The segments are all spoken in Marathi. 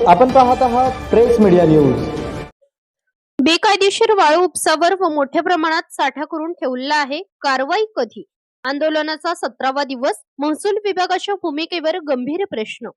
आपण पाहत आहात प्रेस मीडिया न्यूज। बेकायदेशीर वाळू उपसावर व मोठ्या प्रमाणात साठा करून ठेवला आहे, कारवाई कधी? आंदोलनाचा 17वा दिवस, महसूल विभागाच्या भूमिकेवर गंभीर प्रश्न।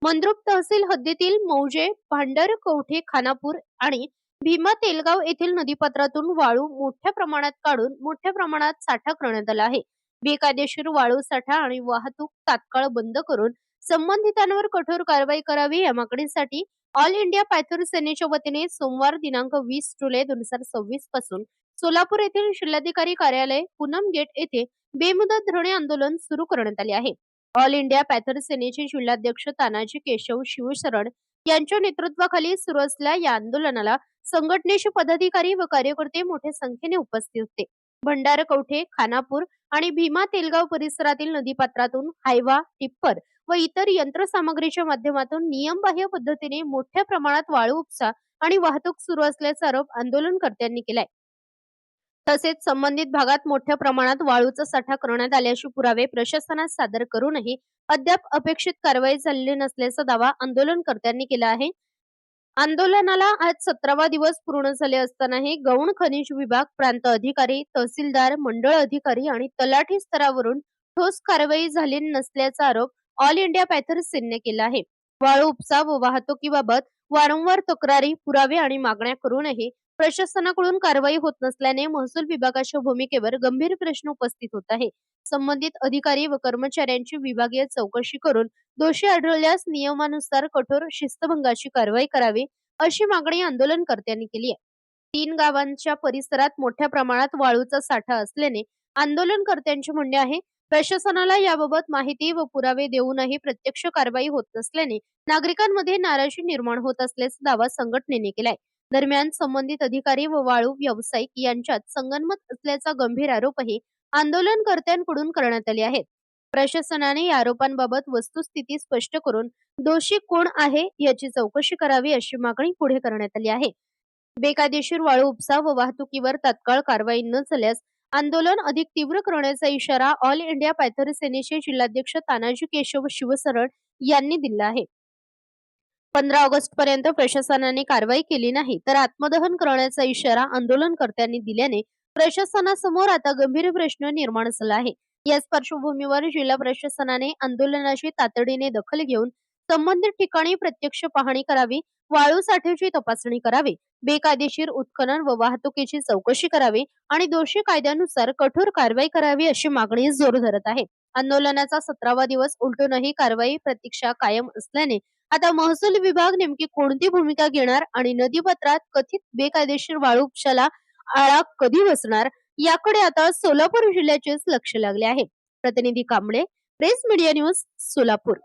मंद्रुप तहसील हद्दीतील मौजे, भांडर, कवठे, खानापूर आणि भीमा तेलगाव येथील नदीपात्रातून वाळू मोठ्या प्रमाणात काढून मोठ्या प्रमाणात साठा करण्यात आला आहे। बेकायदेशीर वाळू साठा आणि वाहतूक तात्काळ बंद करून संबंधितांवर कठोर कारवाई करावी या मागणीसाठी ऑल इंडिया पॅथर सेनेच्या वतीने सोमवार दिनांक 20 जुलै 2026 पासून सोलापूर येथील जिल्हाधिकारी कार्यालय पूनम गेट येथे बेमुदत धरणे आंदोलन सुरू करण्यात आले आहे। ऑल इंडिया पॅथर सेनेचे जिल्हाध्यक्ष तानाजी केशव शिवशरण यांच्या नेतृत्वाखाली सुरू असलेल्या या आंदोलनाला संघटनेचे पदाधिकारी व कार्यकर्ते मोठ्या संख्येने उपस्थित होते। भंडार, कवठे, खानापूर आणि भीमा तेलगाव परिसरातील नदीपात्रातून हायवा, टिप्पर व इतर यंत्रसामग्रीच्या माध्यमातून नियमबाह्य पद्धतीने मोठ्या प्रमाणात वाळू उपसा आणि वाहतूक सुरू असल्याचा आरोप आंदोलनकर्त्यांनी केलाय। तसेच संबंधित भागात मोठ्या प्रमाणात वाळूचा साठा करण्यात आल्याचे पुरावे प्रशासनास सादर करूनही अद्याप अपेक्षित कारवाई झालेली नसल्याचा दावा आंदोलनकर्त्यांनी केला आहे। आंदोलनाला आज 17वा दिवस पूर्ण झाले असतानाही गौण खनिज विभाग, प्रांत अधिकारी, तहसीलदार, मंडळ अधिकारी आणि तलाठी स्तरावरून ठोस कारवाई झाली नसल्याचा आरोप ऑल इंडिया पॅथर सेनेने केला आहे। वाळू उपसा व वाहतुकीबाबत वारंवार तक्रारी, पुरावे आणि मागण्या करूनही प्रशासनाकडून कारवाई होत नसल्याने महसूल विभागाच्या भूमिकेवर गंभीर प्रश्न उपस्थित होत आहे। संबंधित अधिकारी व कर्मचाऱ्यांची विभागीय चौकशी करून दोषी आढळल्यास नियमानुसार कठोर शिस्तभंगाची कारवाई करावी अशी मागणी आंदोलनकर्त्यांनी केली आहे। 3 गावांच्या परिसरात मोठ्या प्रमाणात वाळूचा साठा असल्याने आंदोलनकर्त्यांचे म्हणणे आहे, प्रशासनाला याबाबत माहिती व पुरावे देऊनही प्रत्यक्ष कारवाई होत नसल्याने नागरिकांमध्ये नाराजी निर्माण होत असल्याचा दावा संघटनेने केलाय। दरम्यान संबंधित अधिकारी व वाळू व्यावसायिक यांच्यात संगनमत असल्याचा गंभीर आरोपही आंदोलनकर्त्यांकडून करण्यात आले आहेत। प्रशासनाने या आरोपांबाबत वस्तुस्थिती स्पष्ट करून दोषी कोण आहे याची चौकशी करावी अशी मागणी पुढे करण्यात आली आहे। बेकायदेशीर वाळू उपसा व वाहतुकीवर तात्काळ कारवाई न झाल्यास आंदोलन अधिक तीव्र करण्याचा इशारा ऑल इंडिया पॅथर सेनेचे जिल्हाध्यक्ष तानाजी केशव शिवशरण यांनी दिला आहे। 15 ऑगस्ट पर्यंत प्रशासनाने कारवाई केली नाही तर आत्मदहन करण्याचा इशारा आंदोलनकर्त्यांनी दिल्याने प्रशासनासमोर आता गंभीर प्रश्न निर्माण झाला आहे। याच पार्श्वभूमीवर जिल्हा प्रशासनाने आंदोलनाची तातडीने दखल घेऊन संबंधित ठिकाणी प्रत्यक्ष पाहणी करावी, वाळू साठ्याची तपासणी करावी, बेकायदेशीर उत्खनन व वाहतुकीची चौकशी करावी आणि दोषी कायद्यानुसार कठोर कारवाई करावी अशी मागणी जोर धरत आहे। आंदोलनाचा 17वा दिवस उलटूनही कारवाई प्रतीक्षा कायम असल्याने आता महसूल विभाग नेमकी कोणती भूमिका घेणार आणि नदीपात्रात कथित बेकायदेशीर वाळू उपशाला आळा कधी बसणार याकडे आता सोलापूर जिल्ह्याचेच लक्ष लागले आहे। प्रतिनिधी Kamble, press media news, Solapur.